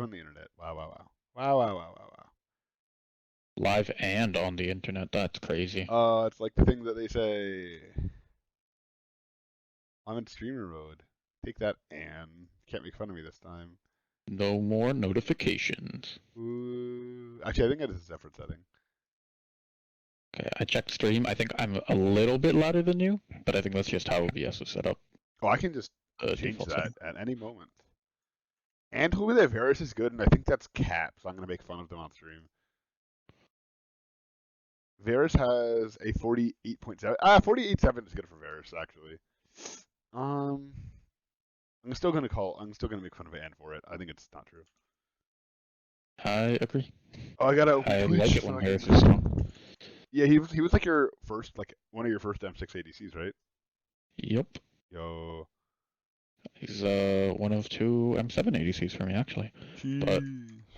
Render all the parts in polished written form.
on the internet. Wow, wow, wow. Wow, wow, wow, wow, wow. Live and on the internet. That's crazy. It's like the thing that they say. I'm in streamer mode. Take that, Anne. Can't make fun of me this time. No more notifications. Ooh. Actually, I think that is a separate setting. Okay, I checked stream. I think I'm a little bit louder than you, but I think that's just how OBS is set up. Oh, I can just change Default that setting. at any moment. And told me that Varus is good, and I think that's cap, so I'm gonna make fun of them on stream. Varus has a 48.7. 48.7 is good for Varus, actually. I'm still gonna make fun of Anne for it. I think it's not true. I agree. Oh, I gotta open I Twitch. like it when Harris is strong. Yeah, he was like your first, like one of your first M6 ADCs, right? Yep. Yo. He's one of two M7 ADCs for me, actually. Jeez. But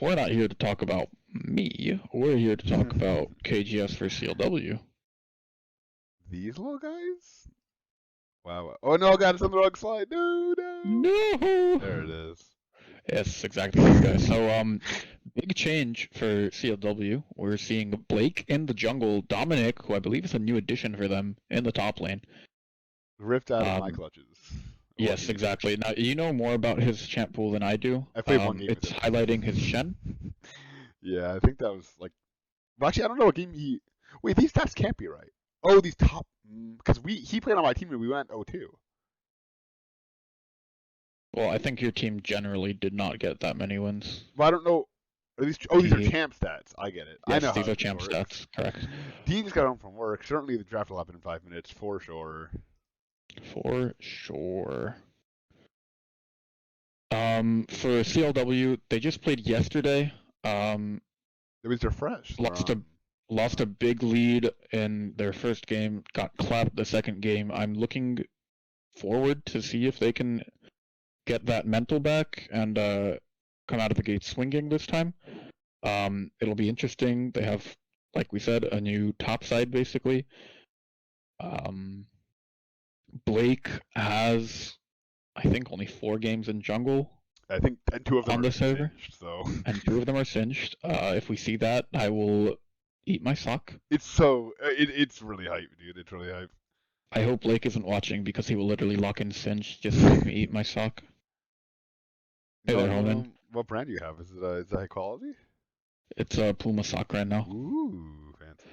we're not here to talk about me. We're here to talk about KGS for CLW. These little guys? Wow. Oh no, God, it's on the wrong slide. No. No! There it is. Yes, exactly these guys. So, big change for CLW. We're seeing Blake in the jungle, Dominic, who I believe is a new addition for them, in the top lane. Ripped out of my clutches. Yes, exactly. Now, you know more about his champ pool than I do. I played one game. It's highlighting his Shen. Yeah, I think that was like. Well, actually, I don't know what game he. Wait, these stats can't be right. Oh, these top. Because he played on my team and we went 0-2. Well, I think your team generally did not get that many wins. But I don't know. These are champ stats. I get it. Yes, I know these how are champ stats. Correct. Dean just got home from work. Certainly, the draft will happen in 5 minutes for sure. For sure. For CLW, they just played yesterday. It was refreshed. Lost a big lead in their first game. Got clapped the second game. I'm looking forward to see if they can get that mental back and come out of the gate swinging this time. It'll be interesting. They have, like we said, a new top side basically. Blake has, I think, only 4 games in jungle. I think, and 2 of them on the server. Cinched, so. And 2 of them are cinched. If we see that, I will eat my sock. It's really hype, dude. It's really hype. I hope Blake isn't watching because he will literally lock in cinch just to make me eat my sock. Hey there, Holman. What brand do you have? Is it high quality? It's a Puma sock right now. Ooh, fancy.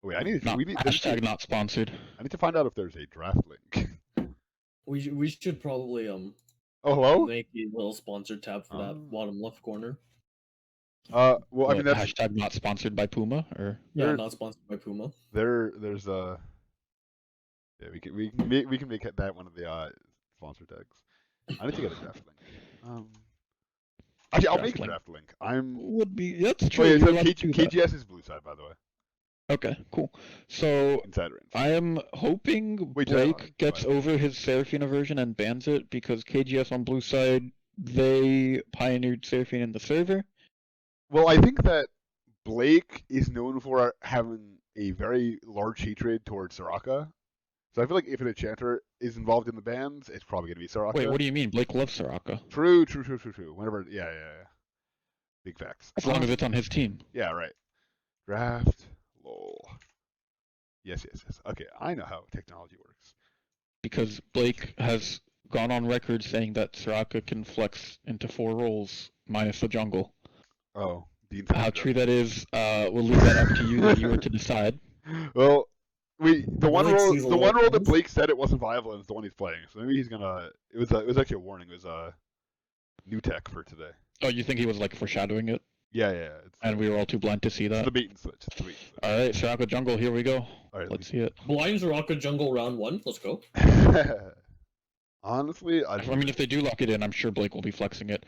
Wait, I need to. Not sponsored. I need to find out if there's a draft link. We should probably Oh, hello? make a little sponsor tab for that bottom left corner. Well, I mean that's hashtag not sponsored by Puma, or yeah, not sponsored by Puma. There's yeah, we can make that one of the sponsor tags. I need to get a draft link. Actually, I'll make a draft link. That's true. Oh, yeah, so KGS is blue side, by the way. Okay, cool. So I am hoping Blake gets over his Seraphine aversion and bans it, because KGS on blue side, they pioneered Seraphine in the server. Well, I think that Blake is known for having a very large hatred towards Soraka. So I feel like if an enchanter is involved in the bans, it's probably going to be Soraka. Wait, what do you mean? Blake loves Soraka. True. Whenever, yeah. Big facts. As long as it's on his team. Yeah, right. Draft, lol. Yes. Okay, I know how technology works. Because Blake has gone on record saying that Soraka can flex into 4 roles minus the jungle. Oh, how true that is, we'll leave that up to you, the viewer, to decide. Well, the one role that Blake said it wasn't viable is the one he's playing. So maybe he's gonna. It was actually a warning. It was a new tech for today. Oh, you think he was like foreshadowing it? Yeah. And we were all too blind to see that. It's the bait and switch. All right, Soraka jungle. Here we go. All right, let's see it. Blind Soraka jungle round 1. Let's go. Honestly, I mean, if they do lock it in, I'm sure Blake will be flexing it.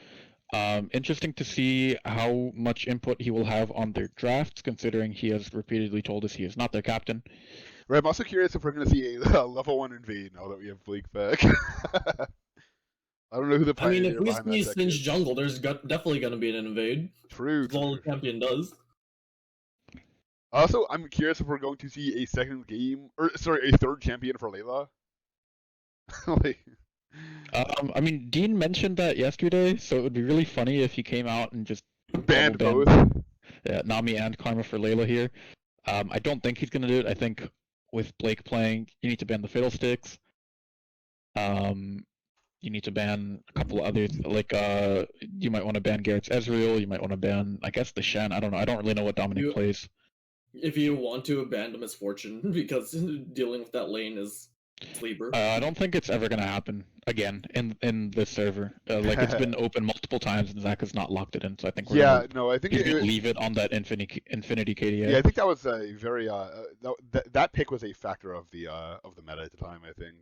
Interesting to see how much input he will have on their drafts, considering he has repeatedly told us he is not their captain. Right, I'm also curious if we're going to see a level 1 invade now that we have Blake back. I don't know who the pioneer if we see Singe jungle, there's definitely going to be an invade. True. All the champion does. Also, I'm curious if we're going to see a third champion for Layla. I mean, Dean mentioned that yesterday, so it would be really funny if he came out and just Banned double both. banned Nami and Karma for Layla here. I don't think he's gonna do it. I think with Blake playing, you need to ban the Fiddlesticks. You need to ban a couple of others, like you might want to ban Garrett's Ezreal. You might want to ban, I guess, the Shen. I don't know. I don't really know what Dominic plays. If you want to abandon Misfortune, because dealing with that lane is sleeper. I don't think it's ever gonna happen again in this server. Like it's been open multiple times and Zach has not locked it in, so I think we're I think leave it on that infinity KDA. Yeah, I think that was a very that pick was a factor of the meta at the time. I think.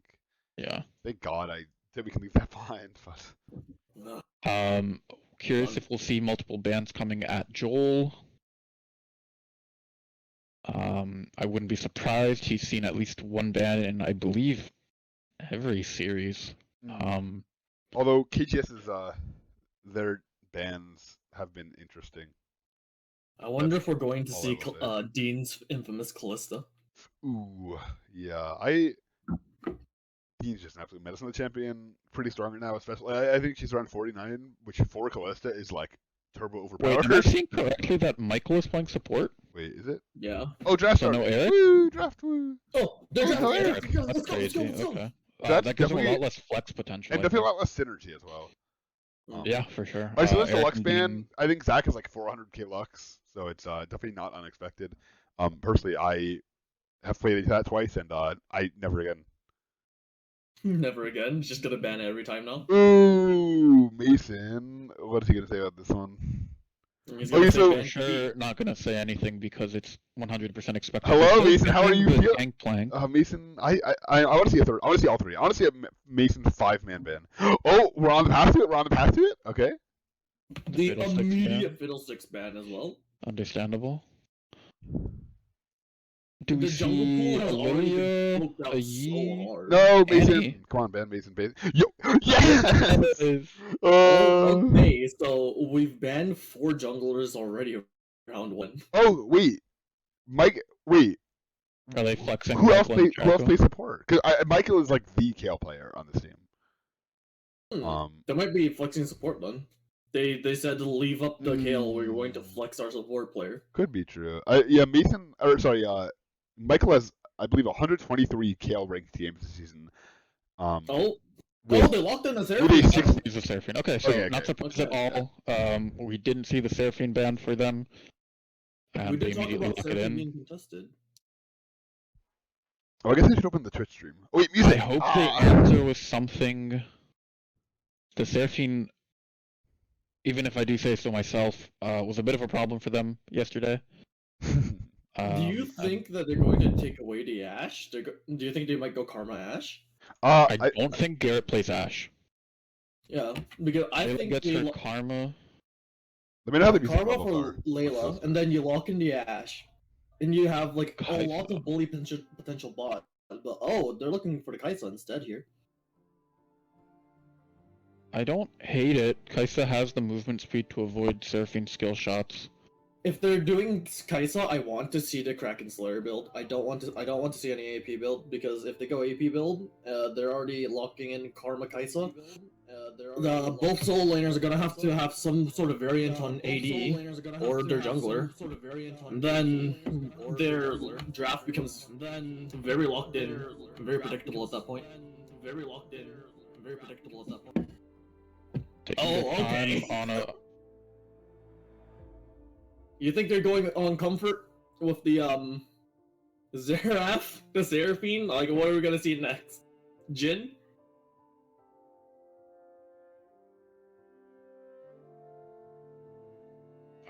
Yeah. Thank God I said we can leave that behind. But curious if we'll see multiple bans coming at Joel. I wouldn't be surprised. He's seen at least one ban in, I believe, every series. Although KGS's their bans have been interesting. I wonder if we're going to see Dean's infamous Callista. Ooh, yeah. Dean's just an absolute medicine champion. Pretty strong right now, especially. I think she's around 49, which for Callista is like turbo overpowered. Wait, am I seeing correctly that Michael is playing support? Wait, is it? Yeah. Oh, draft so start. no Eric? Woo, draft woo. Oh, there's no Eric. That's crazy. Okay. That gives him a lot less flex potential. And definitely a lot less synergy as well. Yeah, for sure. Alright, so there's the Lux ban. I think Zach has like 400k Lux, so it's definitely not unexpected. Personally, I have played that twice, and I never again. Never again. Just gonna ban it every time now. Ooh, Mason. What is he gonna say about this one? Okay, so for sure not gonna say anything because it's 100% expected. Hello, Mason. How are you feeling? Playing. Mason, I want to see a third. I want to see all three. I want to see a Mason 5-man ban. Oh, we're on the path to it. Okay. The immediate Fiddlesticks ban as well. Understandable. Do we see Lilia? No, Mason. Annie? Come on, ban Mason. Yo, yes! Okay, so we've banned 4 junglers already round 1. Oh, wait. Wait. Are they flexing? Who else plays support? Because Michael is like the Kale player on this team. There might be flexing support then. They said to leave up the Kale. We're going to flex our support player. Could be true. Michael has, I believe, 123 Kale ranked games this season. They locked in the Seraphine. He's a Seraphine. Okay, so not surprised at all. We didn't see the Seraphine ban for them. And they immediately lock it in. Being contested. Oh, I guess I should open the Twitch stream. Oh, wait, music! I hope the answer was something. The Seraphine, even if I do say so myself, was a bit of a problem for them yesterday. Do you think that they're going to take away the Ashe? Do you think they might go Karma Ashe? I don't think Garrett plays Ashe. Yeah, because I think they Karma. Let me know how the Karma for Layla, and then you lock in the Ashe, and you have like a lot of bully potential bot. But they're looking for the Kaisa instead here. I don't hate it. Kaisa has the movement speed to avoid Seraphine skill shots. If they're doing Kaisa, I want to see the Kraken Slayer build. I don't want to see any AP build, because if they go AP build, they're already locking in Karma Kaisa. Both solo laners are gonna have to have some sort of variant on AD or their jungler. And then their draft becomes very locked in, very predictable at that point. Okay. You think they're going on comfort with the Seraph, the Seraphine? Like, what are we gonna see next? Jhin?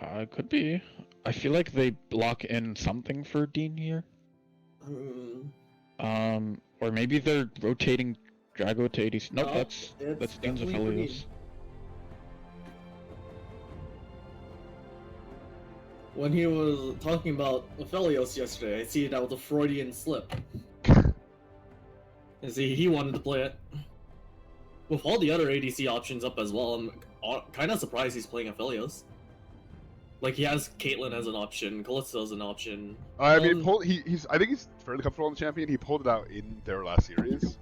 It could be. I feel like they block in something for Dean here. Or maybe they're rotating Drago to ADC. Nope, that's Dean's Aphelios. When he was talking about Aphelios yesterday, I see that was a Freudian slip. And see, he wanted to play it. With all the other ADC options up as well, I'm kind of surprised he's playing Aphelios. Like, he has Caitlyn as an option, Callisto as an option. I mean, I think he's fairly comfortable on the champion. He pulled it out in their last series.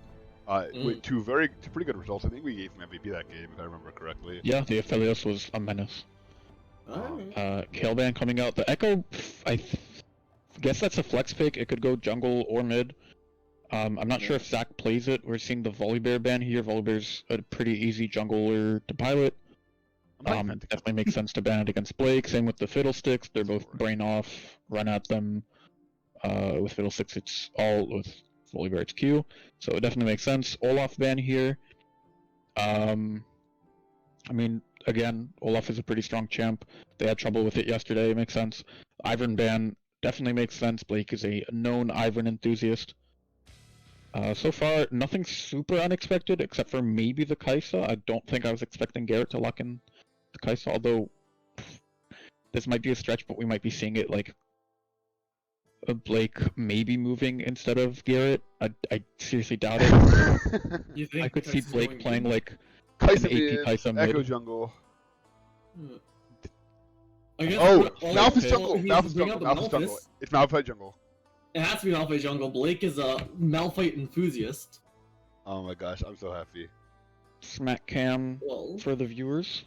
with two pretty good results. I think we gave him MVP that game, if I remember correctly. Yeah, the Aphelios was a menace. Alright. Kaleban coming out. The Echo, guess that's a flex pick. It could go jungle or mid. I'm not sure if Zach plays it. We're seeing the Volibear ban here. Volibear's a pretty easy jungler to pilot. Definitely makes sense to ban it against Blake. Same with the Fiddlesticks. They're both brain off, run at them. With Fiddlesticks, it's all with Volibear, it's Q. So it definitely makes sense. Olaf ban here. I mean, again, Olaf is a pretty strong champ. They had trouble with it yesterday. It makes sense. Ivern ban definitely makes sense. Blake is a known Ivern enthusiast. So far, nothing super unexpected, except for maybe the Kaisa. I don't think I was expecting Garrett to lock in the Kaisa, although this might be a stretch, but we might be seeing it like Blake maybe moving instead of Garrett. I seriously doubt it. You think I could see Kaisa's Blake going playing to- like Kaisa an AP mid, Kaisa mid. Echo jungle. I guess Oh, all- Malphite all- jungle. he's Malphite bringing jungle. up Malphite the jungle. Malphite. It's Malphite jungle. It has to be Malphite jungle. Blake is a Malphite enthusiast. Oh my gosh, I'm so happy. Smack cam Well, for the viewers.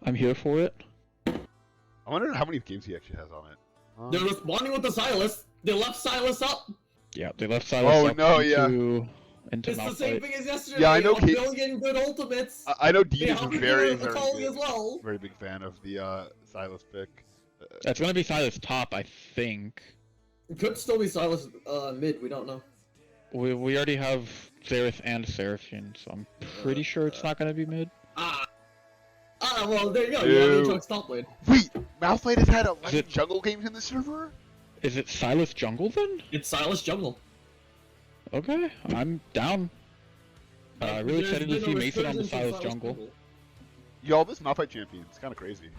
I'm here for it. I wonder how many games he actually has on it. they're responding with the Silas. They left Silas up. Yeah, they left Silas Oh, up no, into It's the same Malphite. thing as yesterday. Yeah, I know A Kate- billion good ultimates. I know They Dean is a helped very, a very Akali as big, well. very big fan of the Silas pick. That's gonna be Silas top, I think. Could still be Silas mid. We don't know. We already have Xerath and Seraphine, so I'm pretty sure it's not gonna be mid. Well, there you go. You have Ew. Aatrox top lane. Wait, Malphite has had 11 it- jungle games in the server? Is it Silas jungle then? It's Silas jungle. Okay, I'm down. Really There's excited to been see a Mason on the resurgence in Silas jungle. Y'all, this Malphite champion is kind of crazy.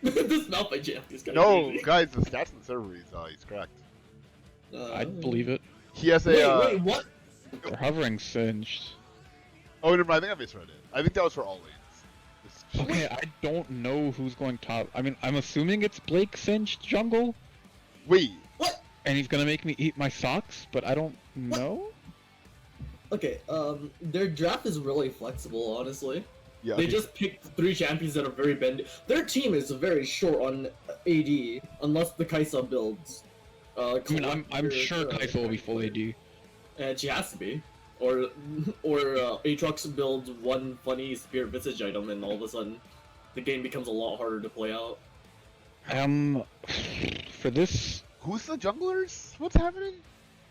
This Malphite champ is kind No, of crazy. guys, the stats in the server, he's cracked. I'd believe it. He has a. Wait, what? They're hovering singed. Oh, never mind. I think I misread it. I think that was for all lanes. This- Okay, I don't know who's going top. I mean, I'm assuming it's Blake singed jungle, Wait, What? and he's gonna make me eat my socks, but I don't know. Okay, their draft is really flexible, honestly. yeah. They okay. just picked 3 champions that are very bendy. Their team is very short on AD, unless the Kaisa builds. I mean, I'm sure Kaisa will be full AD. And she has to be. Or Aatrox builds one funny Spirit Visage item, and all of a sudden, the game becomes a lot harder to play out. For this, Who's the junglers? What's happening?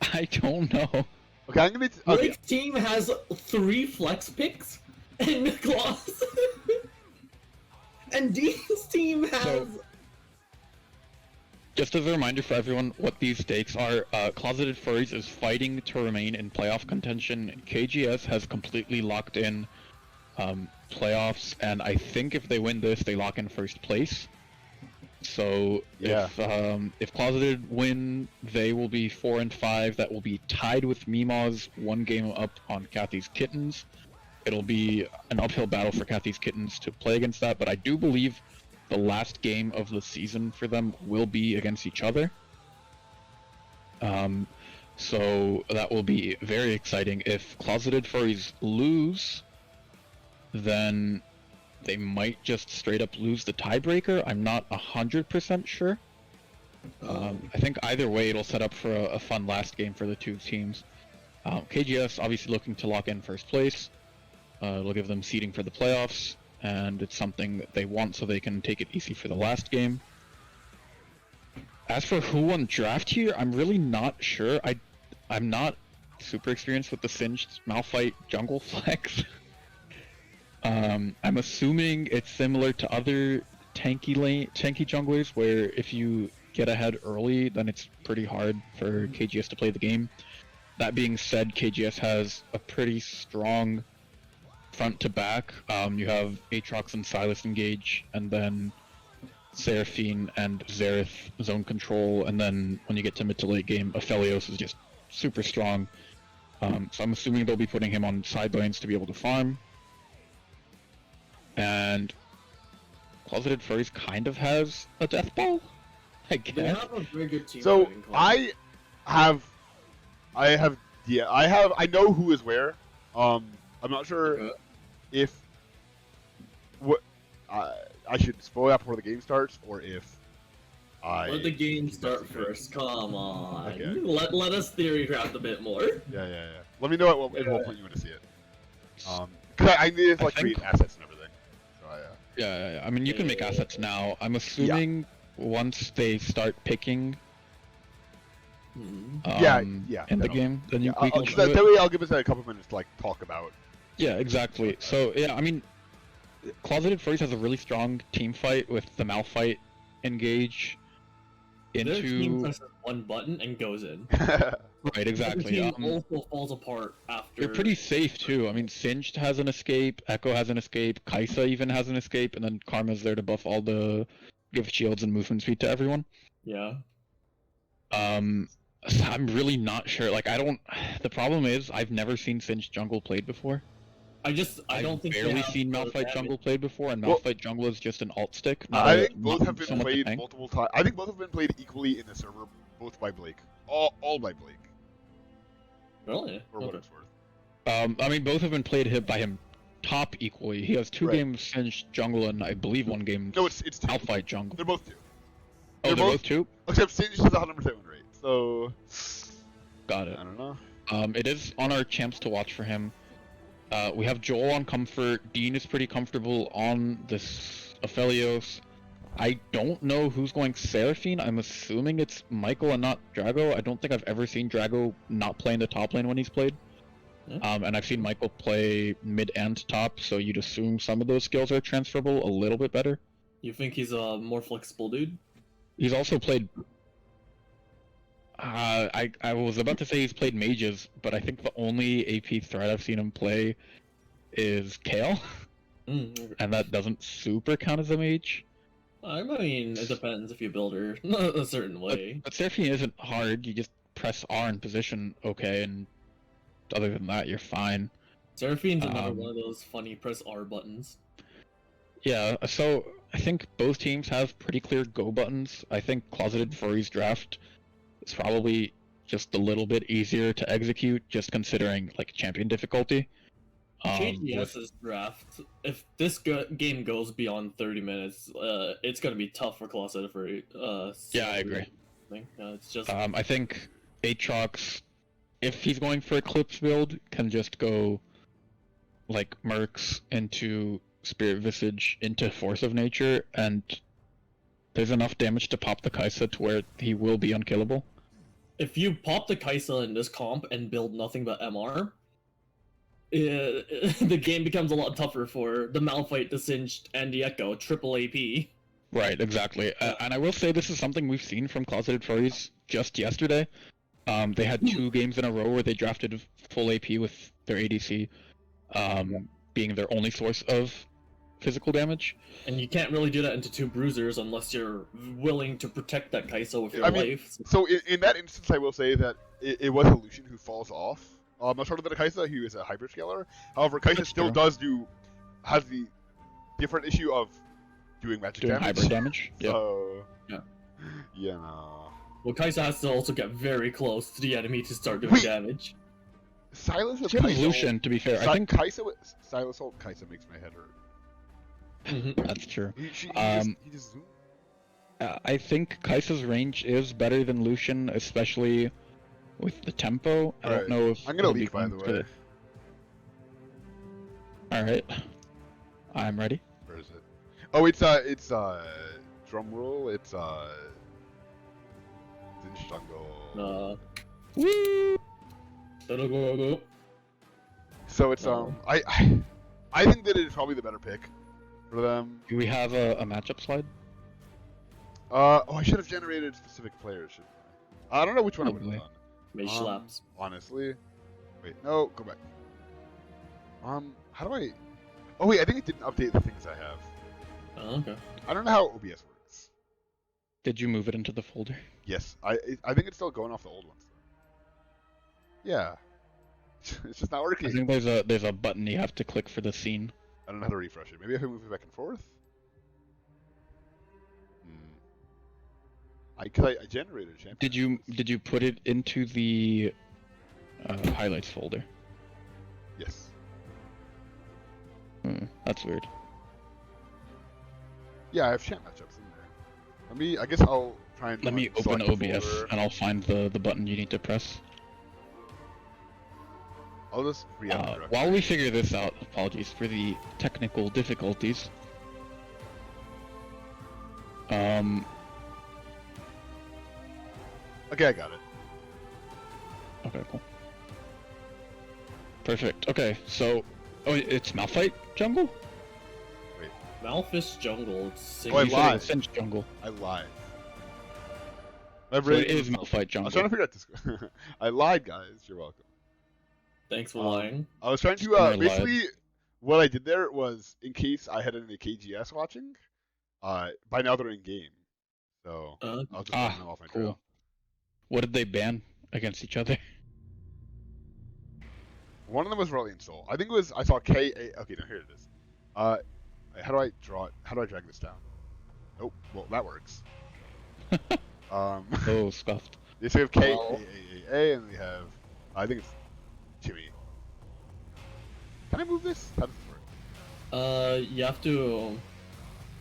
I don't know. Okay, I'm gonna. Okay. Blake's team has 3 flex picks and claws. And Dean's team has. So- Just as a reminder for everyone what these stakes are, Clawseted Furries is fighting to remain in playoff contention. KGS has completely locked in playoffs, and I think if they win this, they lock in first place. So Yeah. if Clawseted win, they will be 4 and 5. That will be tied with Mima's, 1 game up on Kathy's Kittens. It'll be an uphill battle for Kathy's Kittens to play against that, but I do believe the last game of the season for them will be against each other. So that will be very exciting. If Closeted Furries lose, then they might just straight up lose the tiebreaker. I'm not 100% sure. I think either way it'll set up for a fun last game for the 2 teams. KGS obviously looking to lock in first place. It'll give them seeding for the playoffs, and it's something that they want so they can take it easy for the last game. As for who won draft here, I'm really not sure. I'm not super experienced with the Singed Malphite jungle flex. I'm assuming it's similar to other tanky junglers, where if you get ahead early, then it's pretty hard for KGS to play the game. That being said, KGS has a pretty strong front to back. You have Aatrox and Silas engage, and then Seraphine and Xerath zone control, and then when you get to mid to late game, Aphelios is just super strong. So I'm assuming they'll be putting him on side lanes to be able to farm. And Closeted Furries kind of has a death ball, I They guess. have a very good team. So fighting class. I have Yeah, I know who is where. I'm not sure Okay. if what I should spoil that before the game starts, or if Let the game keep that start secret. first. Come on. Okay. Let us theory craft a bit more. Yeah. Let me know at what point you want to see it. Because I need to like create assets and everything. So Yeah. I mean, you can make assets now. I'm assuming once they start picking yeah, in the game, then we can show that it. way I'll give us a couple minutes to like talk about. Yeah, exactly. So yeah, I mean, Closeted Furries has a really strong team fight with the Malphite engage Their team into. presses one button and goes in. Right, exactly. The team also falls apart after. They're pretty safe too. I mean, Singed has an escape, Echo has an escape, Kaisa even has an escape, and then Karma's there to buff all the give shields and movement speed to everyone. Yeah. So I'm really not sure. Like, I don't. The problem is, I've never seen Singed jungle played before. I don't think I've barely seen Malphite jungle played before, and Malphite jungle is just an alt stick. I think both have been played multiple times. I think both have been played equally in the server, both by Blake. All by Blake. Really? For what it's worth. I mean, both have been played by him top equally. He has 2 games Singed jungle, and I believe 1 game it's Malphite jungle. They're both 2. Oh, they're both 2? Except Singed has a 100% win rate, so... Got it. I don't know. It is on our champs to watch for him. We have Joel on comfort. Dean is pretty comfortable on this Aphelios. I don't know who's going Seraphine. I'm assuming it's Michael and not Drago. I don't think I've ever seen Drago not play in the top lane when he's played. Yeah. And I've seen Michael play mid and top, so you'd assume some of those skills are transferable a little bit better. You think he's a more flexible dude? He's also played... I was about to say he's played mages, but I think the only AP threat I've seen him play is Kale, and that doesn't super count as a mage. I mean, it depends if you build her a certain way. But Seraphine isn't hard, you just press R in position, okay, and other than that, you're fine. Seraphine's another one of those funny press R buttons. Yeah, so I think both teams have pretty clear go buttons. I think Closeted Furries draft is probably just a little bit easier to execute, just considering like champion difficulty. KGS's draft, if this game goes beyond 30 minutes, it's gonna be tough for Clawseted for yeah, I agree. It's just I think Aatrox, if he's going for Eclipse build, can just go like Mercs into Spirit Visage into Force of Nature, and there's enough damage to pop the Kaisa to where he will be unkillable. If you pop the Kaisa in this comp and build nothing but MR, the game becomes a lot tougher for the Malphite, the Singed, and the Echo, triple AP. Right, exactly. And I will say this is something we've seen from Closeted Furries just yesterday. They had 2 games in a row where they drafted full AP with their ADC being their only source of physical damage. And you can't really do that into 2 bruisers unless you're willing to protect that Kaisa with your life. So in that instance, I will say that it was a Lucian who falls off. Much harder than a Kaisa, he is a hybrid scaler. However, Kaisa still has the different issue of doing magic damage. Hybrid damage. So, yeah. Yeah, no. Well, Kaisa has to also get very close to the enemy to start doing damage. Silas with Kaisa. Lucian, to be fair. I think Kaisa with Silas ult Kaisa makes my head hurt. That's true. He just zoomed. I think Kaisa's range is better than Lucian, especially with the tempo. I don't know if I'm gonna leave, by the way. Alright. I'm ready. Where is it? Oh, it's drum roll, it's Zinch jungle. Woo! So it's I think that it is probably the better pick for them. Do we have a matchup slide? I should have generated specific players, shouldn't I? I don't know which one I would have done. Mage slaps. Honestly. Wait, no, go back. How do I... Oh wait, I think it didn't update the things I have. Oh, okay. I don't know how OBS works. Did you move it into the folder? Yes, I think it's still going off the old ones. Yeah. It's just not working. I think there's a button you have to click for the scene. I don't know how to refresh it. Maybe if I move it back and forth? I generated a champion. Did you put it into the highlights folder. Yes. That's weird. Yeah, I have champ matchups in there. I guess I'll try and Let me open select the OBS folder. and I'll find the button you need to press. I'll just While we figure this out, apologies for the technical difficulties. Okay, I got it. Okay, cool. Perfect. Okay, so it's Malphite jungle? Malfish jungle. Oh, I lied. Cinch jungle. I lied. So it is Malphite I jungle. was trying to figure out this. I lied, guys. You're welcome. Thanks for lying. I was trying to basically what I did there was in case I had any KGS watching. By now they're in game, so I'll just turn them off my cool. trail. What did they ban against each other? One of them was Reliant Soul. I think it was I saw K. Okay, now here it is. How do I draw it? How do I drag this down? Oh, well that works. Oh, scuffed. They say we have K A, and we have I think it's Jimmy. Can I move this? How does this work? You have to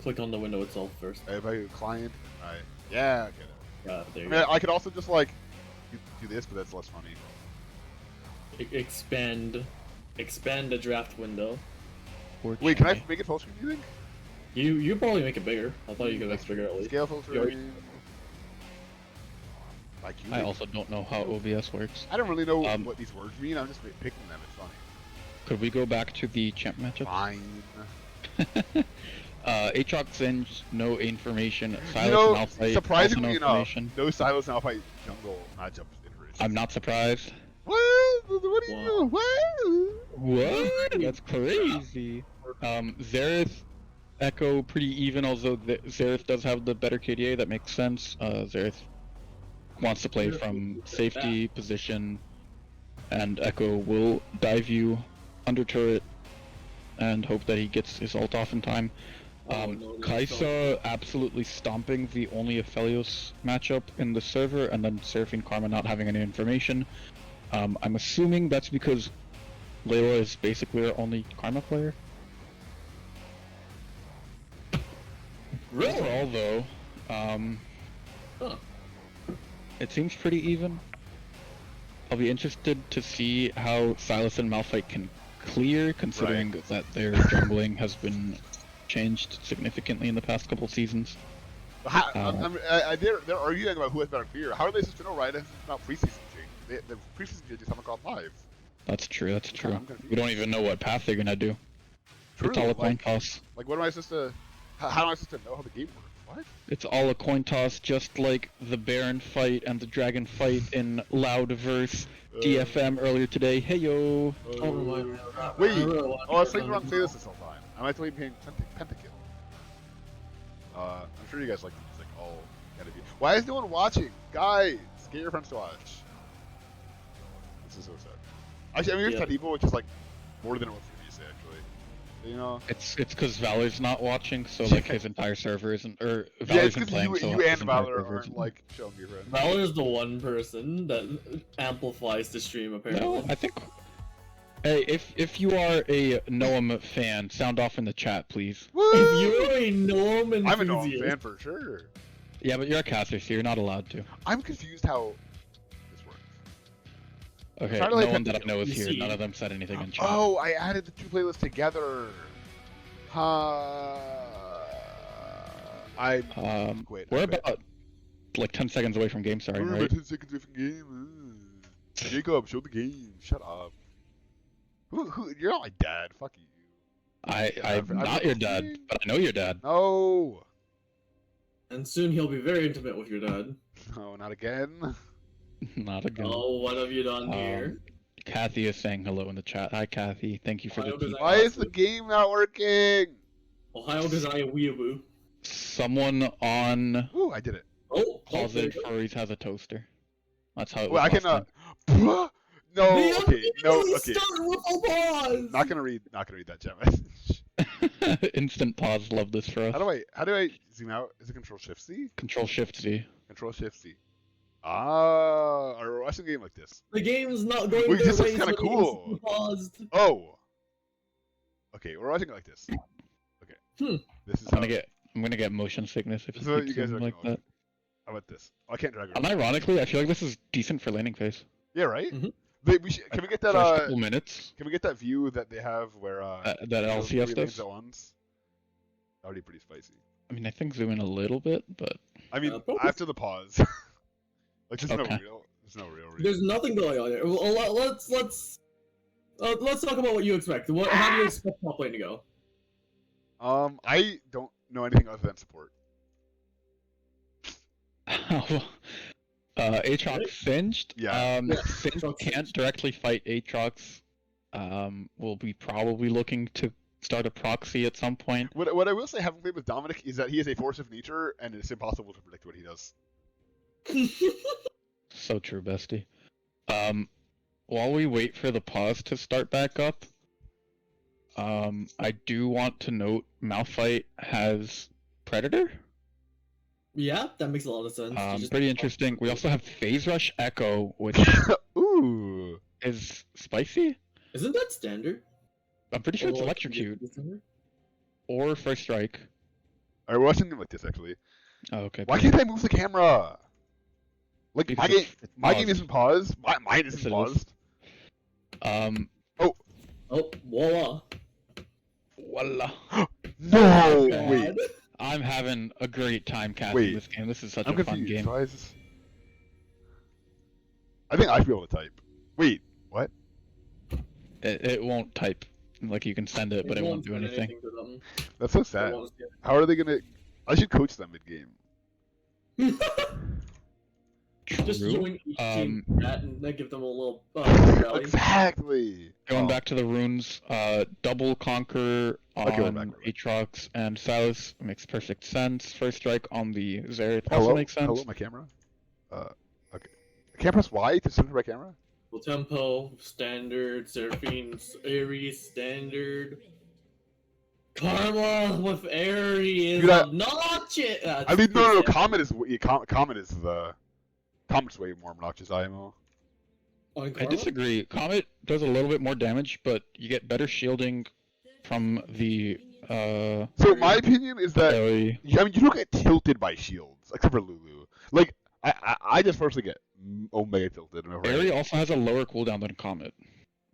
click on the window itself first. If I go client, alright. Yeah, okay. Yeah, there you I mean, go. I could also just like do this, but that's less funny. Expand the draft window. Wait, can I make it full screen? Do you think? You probably make it bigger. I thought you could make it bigger at least. Scale filtering. Like you. I also don't know how OBS works. I don't really know what these words mean. I'm just picking them. It's funny. Could we go back to the champ matchup? Fine. Aatrox Zinj, no information. Silas Malphite, surprisingly also no enough, information. no Silas Malphite jungle matchups information. I'm not surprised. What? What do you do? What? That's crazy. Xerath, Echo, pretty even, although Xerath does have the better KDA, that makes sense. Xerath wants to play from safety position, and Echo will dive you under turret and hope that he gets his ult off in time. Kaisa absolutely stomping the only Aphelios matchup in the server, and then Seraphine Karma not having any information. I'm assuming that's because Layla is basically their only Karma player. Really? Overall, though, it seems pretty even. I'll be interested to see how Silas and Malphite can clear, considering that their jungling has been changed significantly in the past couple seasons. They're arguing about who has better clear. How are they supposed to know, right? It's not preseason change. The preseason changes haven't gone live. That's true, that's true. We don't even know what path they're gonna do. True, it's all a coin toss. Like, what am I supposed to... How am I supposed to know how the game works? What? It's all a coin toss, just like the Baron fight and the Dragon fight in Loudverse DFM earlier today. Hey yo! Wait! Oh, I was thinking wrong say this whole time. I'm actually playing Pentakill. I'm sure you guys like the music. Oh, gotta be. Why is no one watching? Guys, get your friends to watch. This is so sad. Actually, I mean, here's Tadipo, which is like more than it was previously, actually. You know? It's because Valor's not watching, so like his entire server isn't, or Valor's it's playing, you, so you and his entire Valor server aren't isn't. like showing your friends. Valor's the one person that amplifies the stream, apparently. No, I think. Hey, if you are a Noam fan, sound off in the chat, please. Woo! If you're a Noam enthusiast, I'm a Noam fan for sure. Yeah, but you're a caster, so you're not allowed to. I'm confused how this works. Okay, Try to no like one that I know is You here. see- None of them said anything in chat. Oh, I added the two playlists together. I quit. We're about like 10 seconds away from game starting, We're right? about 10 seconds away from game. Jacob, show the game. Shut up. Who? You're not my dad. Fuck you. I'm not your dad, listening. but I know your dad. No. and soon he'll be very intimate with your dad. No, not again. Not again. Oh, what have you done here? Kathy is saying hello in the chat. Hi, Kathy. Thank you for Ohio the goes keep. Why is the game not working? Ohio Gazaya Weeaboo. Someone on Ooh, I did it. Oh, Clawseted Furries has a toaster. That's how it Well, I was cannot. last No. Okay. No. Okay. Start with a pause. Not gonna read that chat message. time. Instant pause. Love this for us. How do I zoom out? Is it Control Shift C? Control Shift Z. Control Shift C. We're watching a game like this. The game's not going Wait, their this looks way, kinda so the cool. game's paused. Oh. Okay, we're watching it like this. Okay. This is I'm gonna get motion sickness if This is what you you keep guys are zooming like that. How about this? Oh, I can't drag it. Unironically, I feel like this is decent for laning phase. Yeah, right. Mhm. Can we get that? First couple minutes. Can we get that view that they have where That there's LCS 3 lanes does. at once? Already pretty spicy. I mean, I think zoom in a little bit, but I mean, probably- after the pause, like there's Okay. there's no real reason. There's nothing going on here. Well, let's talk about what you expect. How do you expect top lane to go? I don't know anything other than support. Aatrox singed. Yeah. Singed Aatrox can't singed. directly fight Aatrox. We'll be probably looking to start a proxy at some point. What I will say, having played with Dominic, is that he is a force of nature, and it's impossible to predict what he does. So true, bestie. While we wait for the pause to start back up, I do want to note Malphite has Predator. Yeah, that makes a lot of sense. You just- Pretty interesting. We also have Phase Rush Echo, which Ooh. is spicy. Isn't that standard? I'm pretty sure it's Or- Electrocute or First Strike. Alright, we're watching him like this actually. Oh, okay. Why can't I move the camera? Like Because my it's game paused. isn't paused. Mine Yes, isn't it is. paused. Oh, voila. Voila. No, God. wait. I'm having a great time casting Wait. this game. This is such I'm a fun confused. game. Why is this? I think I should be able to type. Wait, what? It won't type. Like you can send it, but it won't do send anything. to them. That's so It sad. won't send- How are they gonna? I should coach them mid game. Just True. join each team chat and then give them a little rally. Exactly. Going Oh, back to the runes, double conquer Okay, we're on back. Aatrox and Saus makes perfect sense. First strike on the Xerath Hello, also makes sense. hello, my camera. Okay. I can't press Y to center my camera. Well, tempo, standard, Seraphine's Aries, standard. Karma with Aries is Dude, obnoxious! I mean, no. Comet is the Comet's way more obnoxious. IMO. On I Karma? disagree. Comet does a little bit more damage, but you get better shielding from the So my opinion is that AoE. I mean you don't get tilted by shields except for Lulu. Like I just personally get Omega tilted. Whenever Aerie also has a lower cooldown than Comet.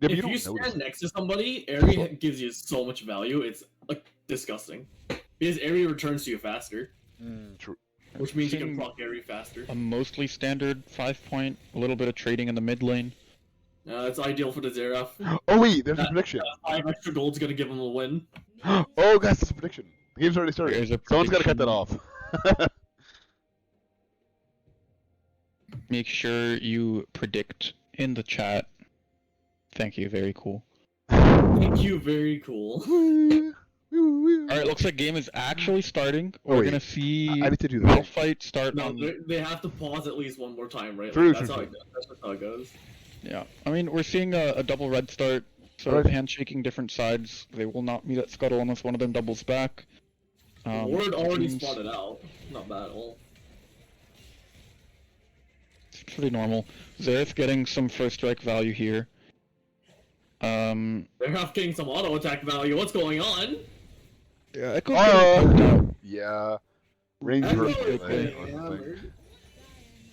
Yeah, but If you you don't stand notice. next to somebody, Aerie gives you so much value, it's like disgusting. Because Aerie returns to you faster, True. which means you can Seeing proc Aerie faster. a mostly standard 5-point, a little bit of trading in the mid lane. It's ideal for the Xerath. Oh wait, there's a prediction. 5 extra gold's gonna give him a win. Oh guys, there's a prediction. The game's already started. There's a Someone's gotta cut that prediction. off. Make sure you predict in the chat. Thank you, very cool. Thank you, very cool. Alright, looks like game is actually starting. Oh, We're wait. gonna see I need to do that. Malphite start No, on... they have to pause at least one more time, right? True, that's, true, how true. that's just how it goes. Yeah, I mean, we're seeing a double red start, so Alright. handshaking different sides. They will not meet at Scuttle unless one of them doubles back. Ward already seems- spotted out. Not bad at all. It's pretty normal. Xerath getting some first strike value here. They're half getting some auto attack value. What's going on? Yeah, Echo's getting poked out. Yeah. Range Echo versus is melee getting was the thing. hammered.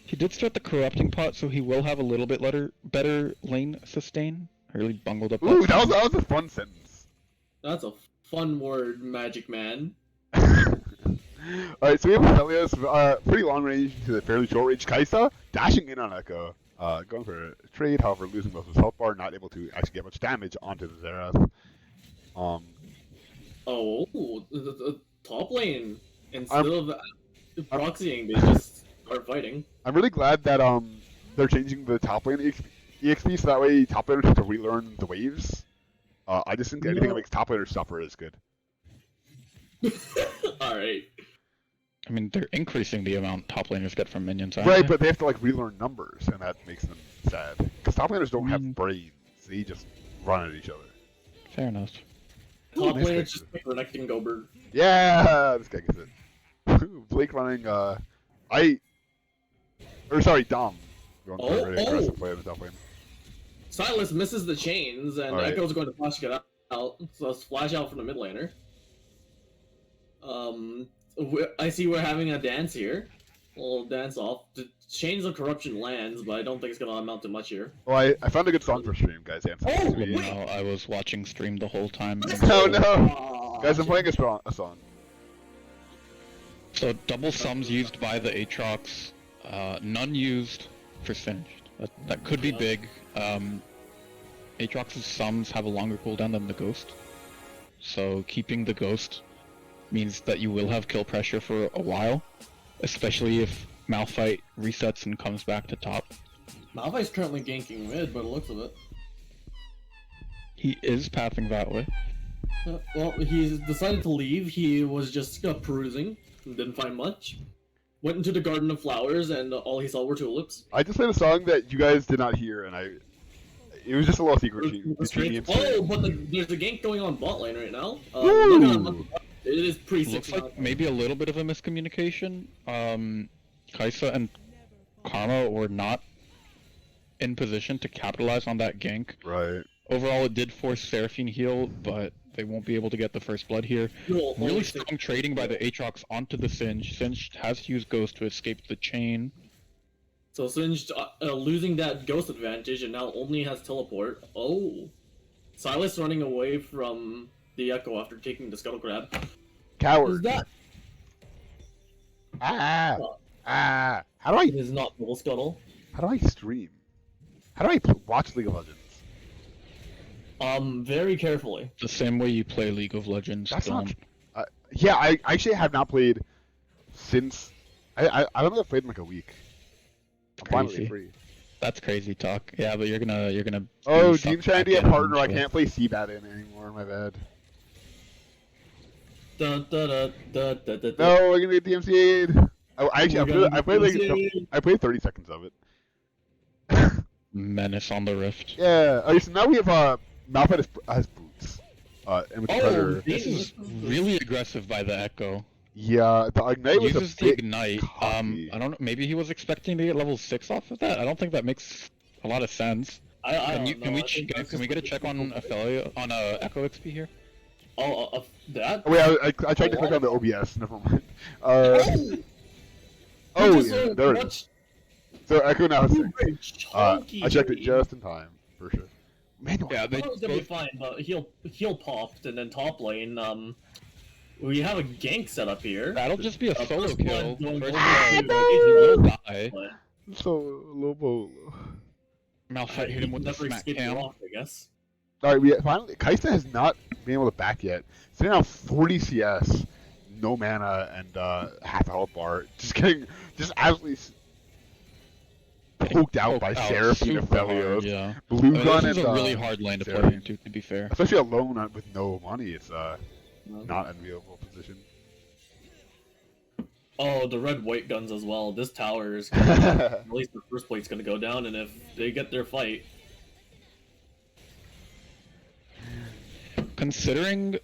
He did start the corrupting pot, so he will have a little bit better lane sustain. I really bungled up Ooh, that was a fun sentence. That's a fun word, Magic Man. Alright, so we have Aphelios, pretty long range to the fairly short range Kaisa, dashing in on Echo, going for a trade, however losing most of his health bar, not able to actually get much damage onto the Xerath. Oh, the top lane. Instead of proxying, they just start fighting. I'm really glad that they're changing the top lane EXP so that way top laners have to relearn the waves. I just think anything that makes top laners suffer is good. Alright. I mean, they're increasing the amount top laners get from minions, aren't Right, they? but they have to like relearn numbers, and that makes them sad. Because top laners don't Mm. have brains; they just run at each other. Fair enough. Top nice lane guy. is just like connecting Gober. Yeah, this guy gets it. Blake running. Or sorry, Dom. Going for a Oh, very aggressive play in the top lane. Silas misses the chains, and Alright. Echo's going to flash it out. So splash out from the mid laner. I see we're having a dance here. A little dance off. The Chains of Corruption lands, but I don't think it's gonna amount to much here. Well, I found a good song for stream, guys. Oh, You know, I was watching stream the whole time. No, no! Aw, Guys, I'm playing a song. So double sums used by the Aatrox, none used for Singed. That could be big. Aatrox's sums have a longer cooldown than the Ghost, so keeping the Ghost means that you will have kill pressure for a while, especially if Malphite resets and comes back to top. Malphite's currently ganking mid, by the looks of it. He is pathing that way. Well, he's decided to leave. He was just perusing, didn't find much. Went into the Garden of Flowers, and all he saw were tulips. I just played a song that you guys did not hear, and it was just a little secret between me and Oh, but there's a gank going on bot lane right now. Woo! It is pretty Looks like maybe a little bit of a miscommunication. Kaisa and Karma were not in position to capitalize on that gank. Right. Overall, it did force Seraphine heal, but they won't be able to get the first blood here. Really strong trading by the Aatrox onto the Singed. Singed has to use Ghost to escape the chain. So Singed losing that Ghost advantage and now only has teleport. Oh. Silas running away from the Echo after taking the Scuttle Crab. Coward. Is that? How do I It is not Double Scuttle. stream? How do I watch League of Legends? Very carefully. The same way you play League of Legends. That's not. Yeah, I actually have not played since. I don't think I've played in like a week. I'm finally Crazy. free. That's crazy talk. Yeah, but you're gonna. Oh, be sucked Dean's trying to back be a in partner. I eventually. can't play Seabat in anymore. My bad. Dun, dun, dun, dun, dun, dun, dun. No, we're gonna get DMCA'd. I played like DMCA'd. I played 30 seconds of it. Menace on the Rift. Yeah. Okay, so now we have Malphite has boots. And with the Predator. This is really aggressive by the Echo. Yeah, the Ignite was Uses a the bit Ignite. cocky. I don't know. Maybe he was expecting to get level 6 off of that. I don't think that makes a lot of sense. I don't know. Can we I think that's can we get a just check on Ophelia on Echo XP here? Oh, that? Wait, I tried to click on the OBS. Never mind. Oh, Yeah, there it is. So Echo now has 6. I checked it just in time for sure. Man, Yeah, I they thought it was gonna be both, fine, but heal popped, and then top lane, we have a gank set up here. that'll just be a solo first kill. blood going First over blood, to he will die. but so Lobo. Malphite hit him with the never smack escaped cam. the rock, I guess. All right, we finally Kaisa has not been able to back yet. Sitting now 40 CS, no mana, and half a health bar. Just absolutely poked out by Seraphine and super hard, Felios. yeah. Blue gun This is and a really hard lane to play Seraphine. into, to be fair. Especially alone with no money, it's not an enviable position. Oh, the red-white guns as well. This tower is at least the first plate's gonna go down, and if they get their fight, Considering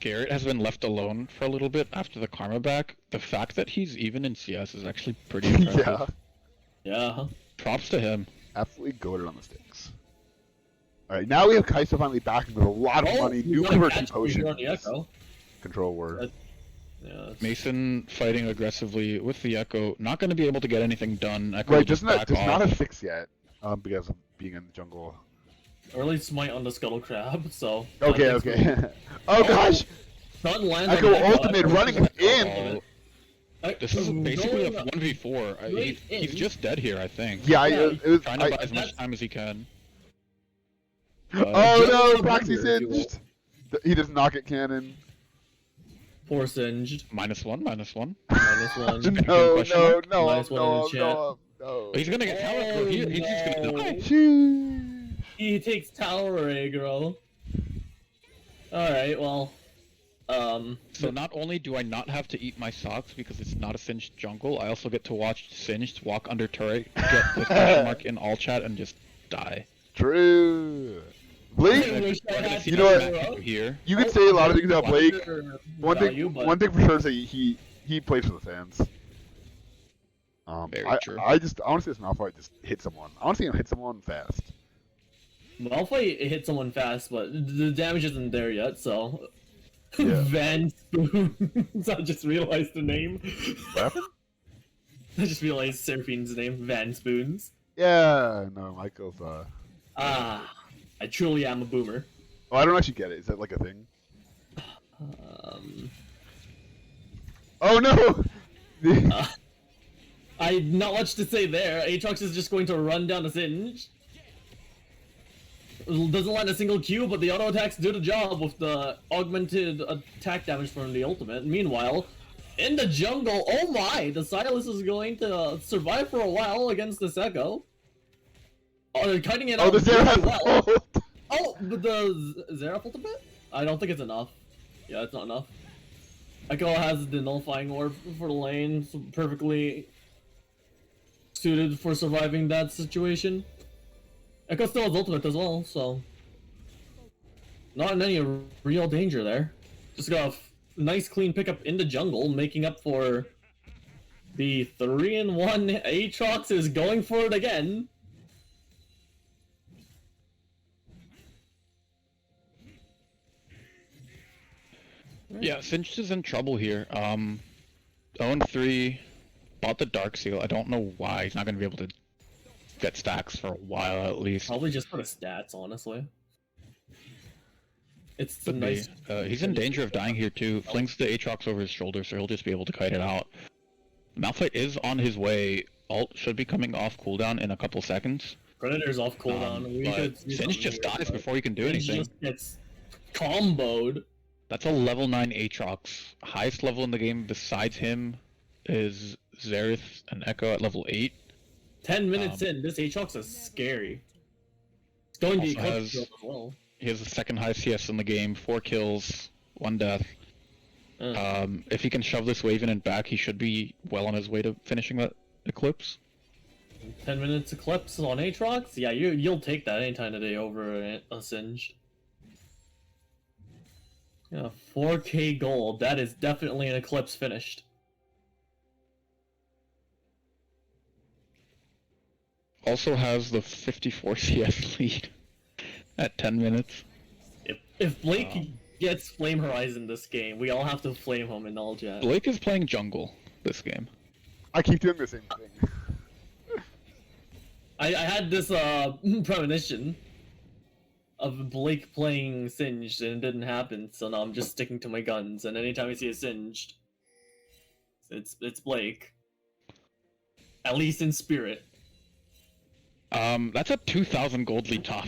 Garrett has been left alone for a little bit after the Karma back, the fact that he's even in CS is actually pretty impressive. Yeah, yeah. Props to him. absolutely goated on the sticks. All right, now we have Kaisa finally back with a lot of money, you new got a conversion catch over here on the potions, Echo. control word. Yeah. it's- Mason fighting aggressively with the Echo, not going to be able to get anything done. Echo will Right, just just back not off. a 6 yet, because of being in the jungle. Early smite on the Scuttle Crab, so... Okay, okay. Oh gosh! Stun lands Echo on the ultimate Echo. running him in! This is basically a Going 1v4. right He's in. just dead here, I think. Yeah, Yeah, it was. Trying to buy as much time as he can. Oh no, Jungle Proxy Thunder, if you will. singed! He does not get cannon. Poor Singed. -1, -1. Minus one. No, question no, mark? no, Minus one in the no, chat. no, no. He's gonna get talent, bro. He's just gonna no. die. Sheesh. He takes tower aggro. Alright, well... So not only do I not have to eat my socks because it's not a Singed jungle, I also get to watch Singed walk under turret, get the question mark in all chat, and just die. True. Blake, I wish I We're gonna had see You know that what? Matthew here. you could say a lot of things about Blake. Sure One value, but- thing for sure is that he plays for the fans. Very true. I want to see this Malphite just hit someone. I want to see him hit someone fast. Malphite hit someone fast, but the damage isn't there yet, so... Yeah. Van Spoons. I just realized the name. What happened? I just realized Seraphine's name, Van Spoons. Yeah, no, Michael's, I truly am a boomer. Oh, I don't actually get it. Is that like a thing? Oh no! Not much to say there. Aatrox is just going to run down a Singe. Doesn't land a single Q, but the auto attacks do the job with the augmented attack damage from the ultimate. Meanwhile, in the jungle, oh my! The Silas is going to survive for a while against this Echo. Oh, they're cutting it out the Xerath really well. ult! Oh, but the Xerath ultimate? I don't think it's enough. Yeah, it's not enough. Echo has the nullifying orb for the lane, so perfectly suited for surviving that situation. Echo still has ultimate as well, so not in any real danger there. Just got a nice clean pickup in the jungle, making up for the 3-in-1. Aatrox is going for it again. Yeah, Sinch is in trouble here. 0-3, bought the Dark Seal. I don't know why. He's not going to be able to get stacks for a while at least. Probably just for the stats, honestly. It's Could nice. He's in danger of dying here too. Flings the Aatrox over his shoulder, so he'll just be able to kite it out. Malphite is on his way. Ult should be coming off cooldown in a couple seconds. Predator's off cooldown. Sinch just dies before he can do anything. Just gets comboed. That's a level 9 Aatrox. Highest level in the game besides him is Xerath and Echo at level 8. 10 minutes in, this Aatrox is scary. It's going to Eclipse as well. He has the second highest CS in the game, 4 kills, 1 death. If he can shove this wave in and back, he should be well on his way to finishing that Eclipse. 10 minutes Eclipse on Aatrox? Yeah, you'll take that any time today over a Singe. Yeah, 4k gold. That is definitely an Eclipse finished. Also has the 54 CS lead at 10 minutes. If Blake gets Flame Horizon this game, we all have to flame him in all chat. Blake is playing jungle this game. I keep doing the same thing. I had this premonition of Blake playing Singed and it didn't happen, so now I'm just sticking to my guns, and anytime I see a Singed, it's Blake. At least in spirit. That's a 2,000 gold lead top.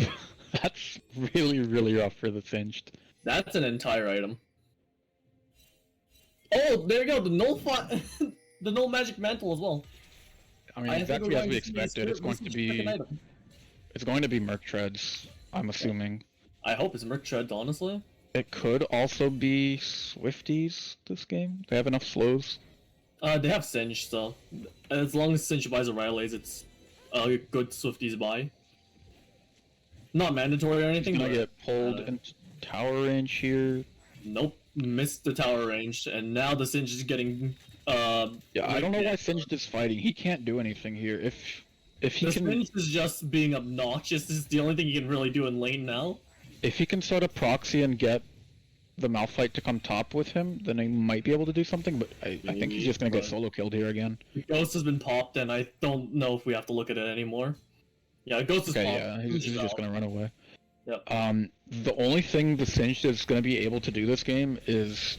That's really, really rough for the Singed. That's an entire item. Oh, there you go, the null the null magic mantle as well. I mean, exactly as we expected. It's going to be Merc Treads, I'm assuming. I hope it's Merc Treads, honestly. It could also be Swifties this game. They have enough slows. They have Singe, so as long as Singe buys a Rylays, it's a good Swifties buy. Not mandatory or anything. He's gonna get pulled into tower range here. Nope, missed the tower range, and now the Singe is getting. Yeah, I don't know why Singed is fighting. He can't do anything here. If he can. Singe is just being obnoxious. This is the only thing he can really do in lane now. If he can sort of proxy and get the Malphite to come top with him, then he might be able to do something. But I think he's just gonna get solo killed here again. Ghost has been popped, and I don't know if we have to look at it anymore. Yeah, Ghost is popped. Yeah, he's just gonna run away. Yep. The only thing the Singed is gonna be able to do this game is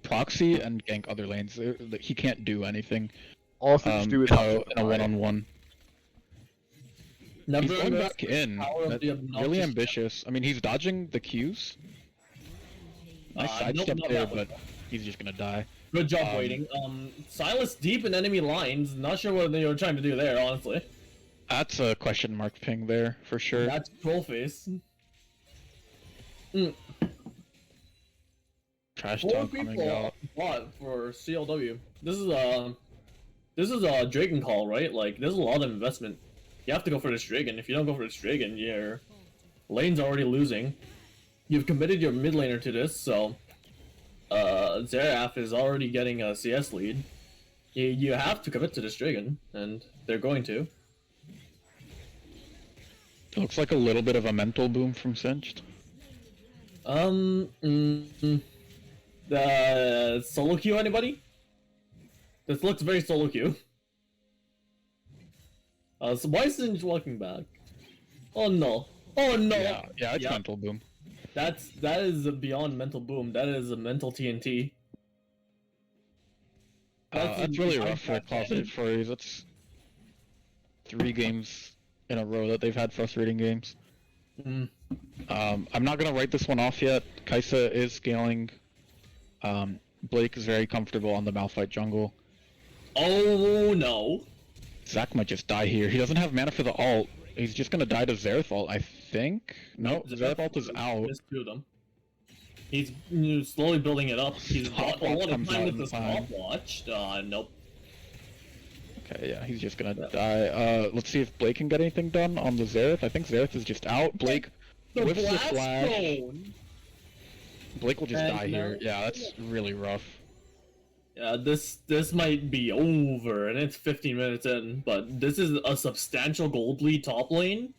proxy and gank other lanes. He can't do anything. All things do is in a one-on-one. Never He's going back in. That's really ambitious. I mean, he's dodging the Qs. Nice sidestep there, but he's just gonna die. Good job waiting. Silas deep in enemy lines. Not sure what they were trying to do there, honestly. That's a question mark ping there, for sure. That's Trollface. Trash 4 talk coming out. Bought for CLW. This is a Dragon Call, right? Like, there's a lot of investment. You have to go for this Dragon. If you don't go for this Dragon, your lane's already losing. You've committed your mid laner to this, so Xerath is already getting a CS lead. You have to commit to this dragon, and they're going to. It looks like a little bit of a mental boom from Singed. The solo queue, anybody? This looks very solo queue. So why is Singed walking back? Oh no! Oh no! Yeah, it's mental boom. That is beyond mental boom. That is a mental TNT. That's really rough for Clawseted Furries. That's 3 games in a row that they've had frustrating games. I'm not gonna write this one off yet. Kaisa is scaling. Blake is very comfortable on the Malphite jungle. Oh no! Zach might just die here. He doesn't have mana for the ult. He's just gonna die to Xerath ult, I think. No, Xerath ult is out. There's 2 of them. He's slowly building it up. He's got a lot of time with the stopwatch. Nope. Okay, yeah, he's just gonna die. Let's see if Blake can get anything done on the Xerath. I think Xerath is just out. Blake whiffs the flash. Blake will just die here. Yeah, that's really rough. Yeah, this might be over, and it's 15 minutes in, but this is a substantial gold lead top lane,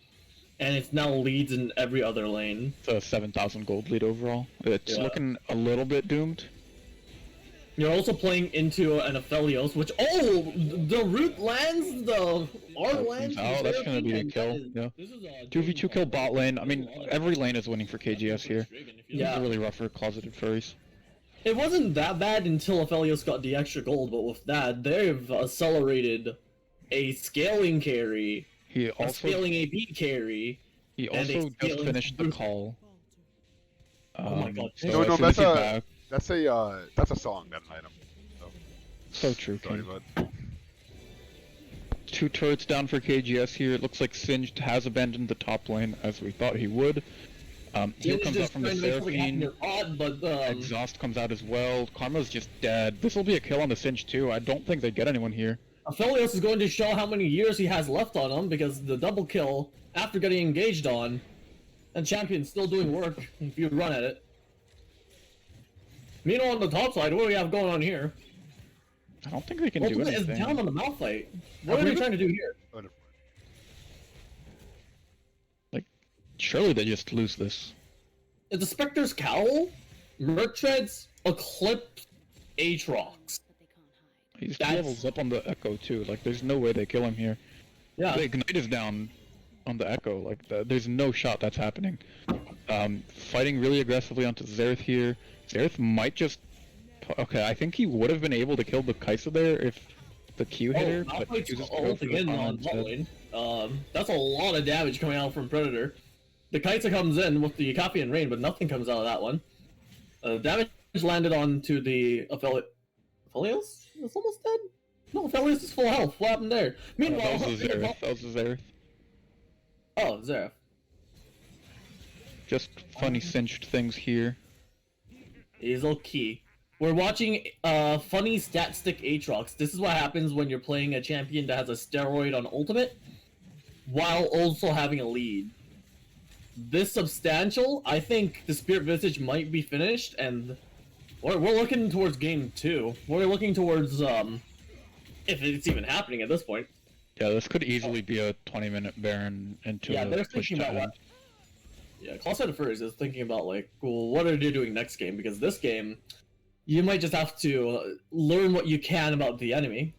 and it's now leads in every other lane. It's a 7,000 gold lead overall. It's looking a little bit doomed. You're also playing into an Aphelios, which the root lands, the R lands. Oh, that's gonna be a kill. Yeah. 2v2 kill bot lane. I mean, every lane is winning for KGS here. Yeah. It's really rough for Clawseted Furries. It wasn't that bad until Aphelios got the extra gold, but with that, they've accelerated a scaling carry, a scaling AP carry. He also just finished the call. Oh my god. So no, that's a song, not an item. So true, Sorry, King. bud. 2 turrets down for KGS here. It looks like Singed has abandoned the top lane, as we thought he would. Heal comes out from the Seraphine. Exhaust comes out as well. Karma's just dead. This will be a kill on the Singed too. I don't think they get anyone here. Aphelios is going to show how many years he has left on him, because the double kill after getting engaged on, and Champion's still doing work if you run at it. Meanwhile, on the top side, what do we have going on here? I don't think they can do anything. Is down on the Malphite. What are they trying to do here? Surely they just lose this. It's a Spectre's Cowl, Merc Treads, Eclipse, Aatrox. He just levels up on the Echo too. Like, there's no way they kill him here. Yeah. The Ignite is down on the Echo. Like, there's no shot that's happening. Fighting really aggressively onto Xerath here. Xerath might just... Okay, I think he would have been able to kill the Kaisa there if the Q hit her, but he just go for the on lane. That's a lot of damage coming out from Predator. The Kaisa comes in with the Capian Rain, but nothing comes out of that one. Damage landed onto the Aphelios? It's almost dead? No, Aphelios is full health. What happened there? Meanwhile, that was Xerath. Oh, Xerath. Just funny cinched things here. Is key. We're watching funny stat stick Aatrox. This is what happens when you're playing a champion that has a steroid on ultimate, while also having a lead. This substantial, I think the Spirit Visage might be finished, and we're looking towards game 2. We're looking towards, if it's even happening at this point. Yeah, this could easily be a 20-minute Baron into a they're push thinking about time. Yeah, Clawseted Furries is thinking about, like, well, what are they doing next game? Because this game, you might just have to learn what you can about the enemy.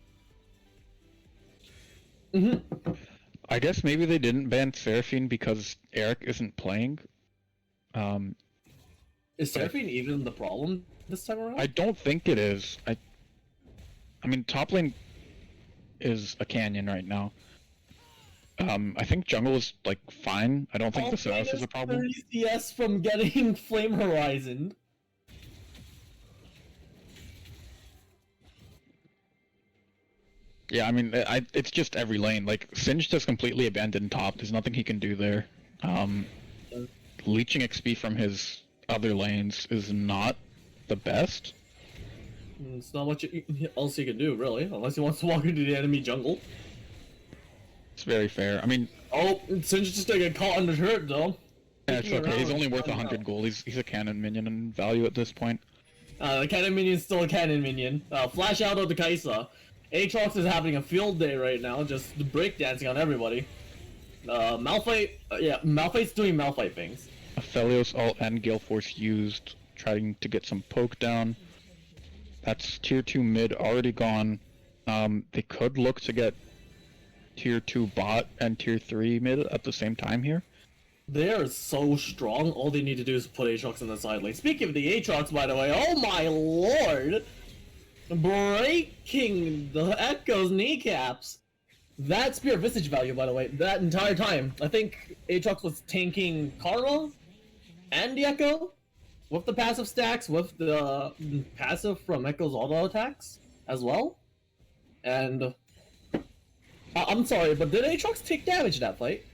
I guess maybe they didn't ban Seraphine because Eric isn't playing. Is Seraphine even the problem this time around? I don't think it is. I mean, top lane is a canyon right now. I think jungle is, like, fine. I don't think the Saros is a problem. 30 CS from getting Flame Horizon. Yeah, I mean, it's just every lane. Like, Singed has completely abandoned top. There's nothing he can do there. Leeching XP from his other lanes is not the best. It's not much else he can do, really, unless he wants to walk into the enemy jungle. It's very fair. I mean... Oh, Singed just gonna get caught on the turret, though. Yeah, it's okay. He's only worth 100 gold. He's a cannon minion in value at this point. The cannon minion's still a cannon minion. Flash out of the Kaisa. Aatrox is having a field day right now, just breakdancing on everybody. Malphite, Malphite's doing Malphite things. Aphelios ult and Gale Force used, trying to get some poke down. That's tier 2 mid already gone. They could look to get tier 2 bot and tier 3 mid at the same time here. They are so strong, all they need to do is put Aatrox in the side lane. Speaking of the Aatrox, by the way, oh my lord! Breaking the Echo's kneecaps! That Spear Visage value, by the way, that entire time, I think Aatrox was tanking Karma and the Echo with the passive stacks, with the passive from Echo's auto attacks as well. And I'm sorry, but did Aatrox take damage in that fight?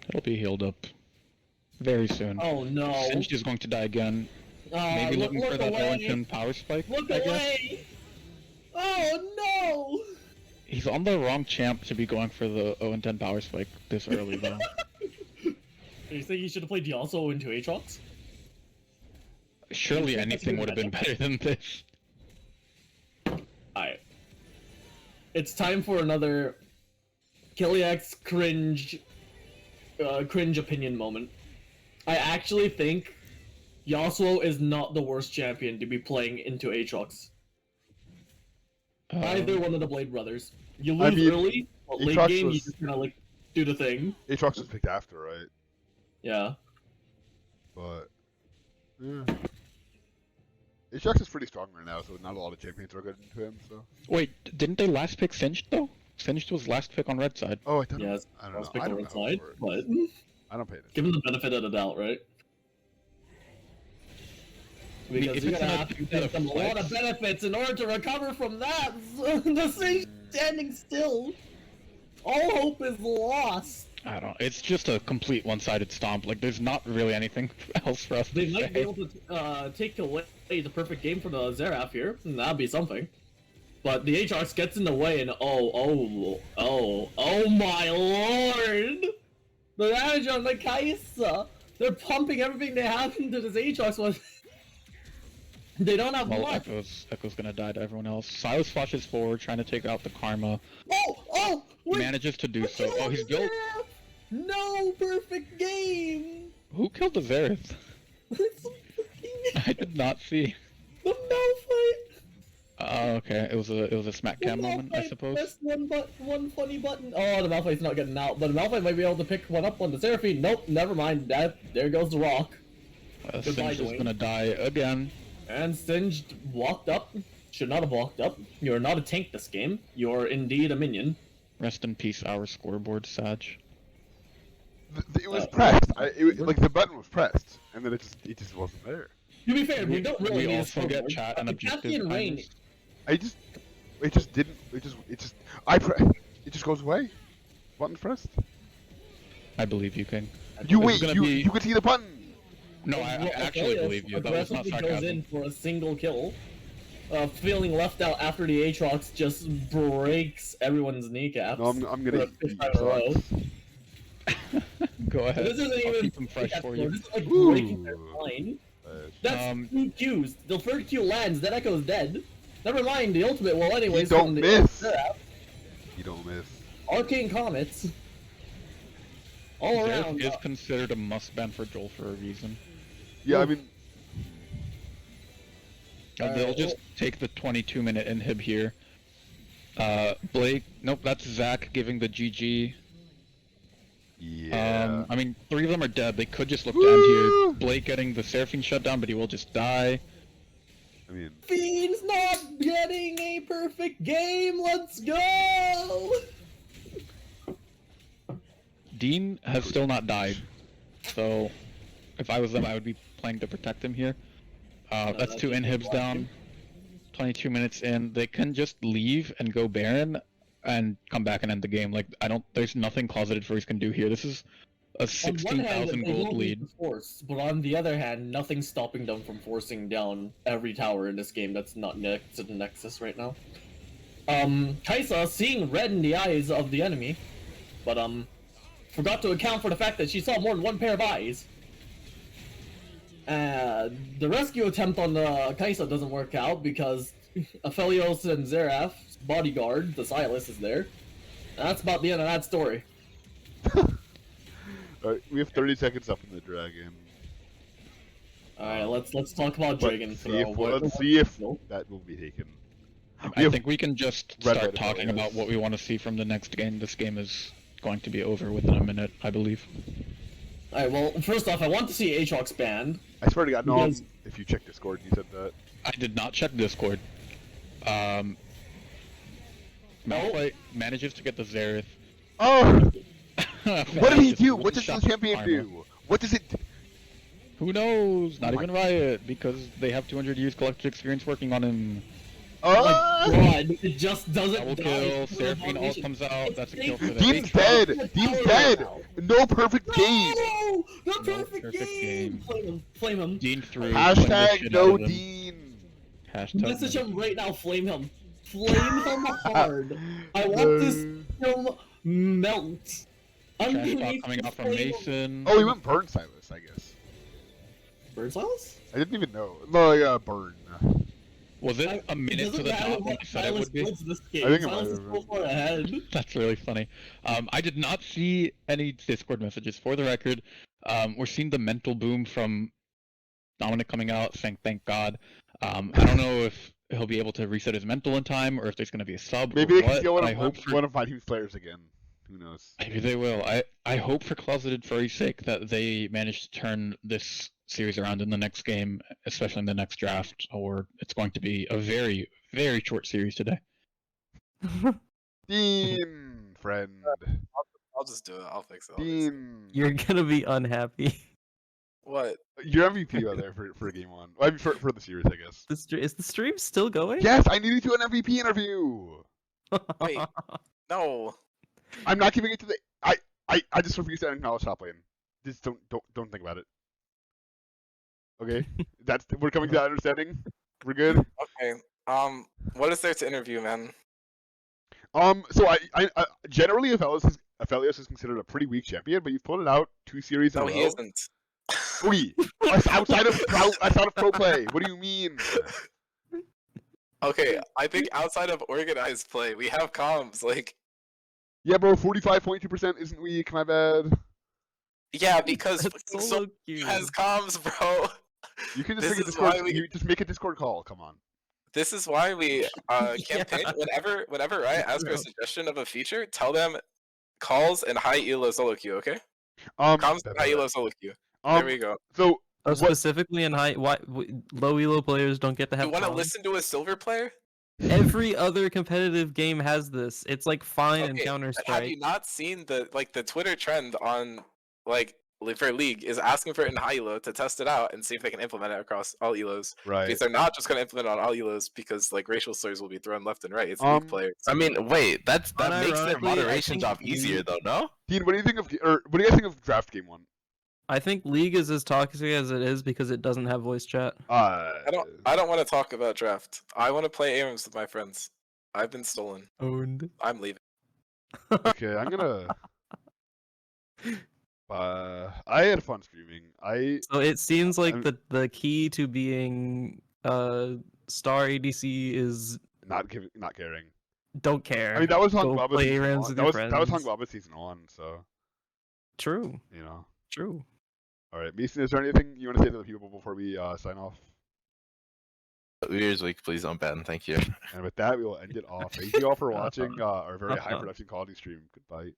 It'll be healed up very soon. Oh no. Singed is going to die again. Maybe looking for that Ellington power spike, Look I guess. away! Oh no! He's on the wrong champ to be going for the 0-10 power spike this early, though. You think he should have played Yasuo into Aatrox? Surely anything would have been better than this. Alright. It's time for another Kiliax cringe opinion moment. I actually think Yasuo is not the worst champion to be playing into Aatrox. Either one of the Blade Brothers. You lose early, but late game you just kinda like do the thing. Aatrox was picked after, right? Yeah. But Aatrox is pretty strong right now, so not a lot of champions are good into him. So. Wait, didn't they last pick Singed though? Singed was last pick on red side. Oh, I don't know. Yes, I don't know. pick I on don't red know side, but I don't pay attention. give him the benefit of the doubt, right? Because you're gonna have to give them a lot of benefits in order to recover from that. The Singed standing still. All hope is lost. I don't know. It's just a complete one-sided stomp. Like, there's not really anything else for us They to might say. be able to take away the perfect game for the Xerath here, and that'd be something. But the Aatrox gets in the way, and oh my lord! The damage on the Kaisa! They're pumping everything they have into this Aatrox one. They don't have much. Echo's gonna die to everyone else. Silas flashes forward, trying to take out the Karma. Oh! Wait, Manages to do so. Oh, he's guilt. No perfect game! Who killed the Xerath? I did not see. The Malphite! Okay. It was a smack cam moment, I suppose. Pressed one funny button. Oh, the Malphite's not getting out, but the Malphite might be able to pick one up on the Seraphine. Nope, never mind. There goes the rock. Singed is gonna die again. And Singed walked up. Should not have walked up. You're not a tank this game. You're indeed a minion. Rest in peace, our scoreboard, Sag. It was pressed. Like the button was pressed, and then it just wasn't there. To be fair, we don't really need a also get scoreboard. chat and objective. Caspian Rain. It just goes away. Button's pressed. I believe you, King. You could see the button. No, I actually believe you. That was not goes sarcasm. in for a single kill. Feeling left out after the Aatrox just breaks everyone's kneecaps. No, I'm gonna fifth time in a row. Go ahead. This isn't I'll even keep them fresh for you. This is like breaking their spine. That's 2 Qs. The third Q lands, that Echo's dead. Never mind, the ultimate will anyways. You don't miss. You don't miss. Arcane Comets. All around. Is considered a must-ban for Joel for a reason. Yeah, I mean... They'll just take the 22-minute inhib here. Blake... Nope, that's Zach giving the GG. Yeah. I mean, 3 of them are dead. They could just look to end here. Blake getting the Seraphine shutdown, but he will just die. I mean... Fiend's not getting a perfect game! Let's go! Dean has still not died. So, if I was them, I would be playing to protect him here. That's 2 inhibs down. 22 minutes in. They can just leave and go Baron and come back and end the game. Like, there's nothing Clawseted Furries can do here. This is a 16,000 gold lead. But on the other hand, nothing's stopping them from forcing down every tower in this game that's not next to the Nexus right now. Kaisa seeing red in the eyes of the enemy, but forgot to account for the fact that she saw more than one pair of eyes. The rescue attempt on the Kaisa doesn't work out because Aphelios and Zerath's bodyguard, the Silas, is there. And that's about the end of that story. Alright, we have 30 seconds up in the dragon. Alright, let's talk about Dragon Throw. Let's see if that will be taken. I think we can just Red start Red talking Furries. about what we want to see from the next game. This game is going to be over within a minute, I believe. Alright, well, first off, I want to see Aatrox banned. I swear to God, no. Because- If you check Discord, you said that. I did not check Discord. Malphite manages to get the Xerath. Oh! What did he Just do? one What does shot the champion armor. do? What does it do? Who knows? Not Oh my- even Riot, because they have 200 years collective experience working on him. Oh my god, it just doesn't Double die. kill, It's Seraphine ult abomination. comes out, It's that's a kill safe. for the Dean's Aatrox. dead! Dean's dead! No perfect game! No! The No perfect, perfect game! game. Flame him. Flame him. Dean through. flame the Hashtag shit no out of him. Dean! Hashtag Message no him right now, flame him. Flame him hard. I want this film melt. Trash Underneath talk coming off from flame him. Mason. Oh, he went burn Silas, I guess. Bird Silas? I didn't even know. No, yeah, burn. Was it a minute to the top when I said it would be? This game. I think it Silas might is have so been. far ahead. That's really funny. I did not see any Discord messages. For the record, we're seeing the mental boom from Dominic coming out saying thank God. I don't know if he'll be able to reset his mental in time or if there's going to be a sub Maybe or they can what. steal But I hope for one of my team's players again. Who knows? maybe they will. I hope for Clawseted Furry's sake that they manage to turn this series around in the next game, especially in the next draft, or it's going to be a very, very short series today. Dean, friend. I'll just do it. I'll fix it. Dean. You're gonna be unhappy. What? You're MVP out there for game one. Well, I mean, for the series, I guess. Is the stream still going? Yes, I need you to do an MVP interview. Wait. No. I'm not giving it to the. I just refuse to acknowledge top lane. Just don't think about it. Okay, we're coming to that understanding. We're good. Okay. What is there to interview, man? So I generally Aphelios is considered a pretty weak champion, but you've pulled it out 2 series in No, a row. he isn't. Wait, outside of pro play. What do you mean? Okay, I think outside of organized play, we have comms. Like, Yeah, bro, 45.2% isn't weak. My bad. yeah, because That's fucking so so cute. has comms, bro. You can just This make a is why Discord. we- You just make a Discord call. Come on. This is why we campaign. Whenever Riot asks for a suggestion of a feature, tell them calls and high elo solo queue. Okay, comms and high elo solo queue. There we go. So Oh, what? specifically in high, low elo players don't get to You have. want to comms? listen to a silver player? Every other competitive game has this. It's like fine in Okay, Counter but have you Strike. not seen the Twitter trend on for League is asking for it in high elo to test it out and see if they can implement it across all elos. Right. Because they're not just going to implement it on all elos because racial slurs will be thrown left and right. It's League players. I mean, wait, that makes their Unironically, moderation I job think easier, League- though, no? Dean, what do you think of? Or what do you guys think of draft game one? I think League is as toxic as it is because it doesn't have voice chat. I don't want to talk about draft. I want to play Abrams with my friends. I've been stolen. Owned. I'm leaving. Okay, I'm gonna. I had fun streaming. So it seems like I'm- the key to being star ADC is not caring. don't care. I mean, that was Hung Go Baba play season ARAMs 1. with That your was Hung friends. Baba season 1. So True. you know. True. All right, Mason, is there anything you want to say to the people before we sign off? New Year's week, please don't ban. Thank you. And with that, we will end it off. Thank you all for watching our very high production quality stream. Goodbye.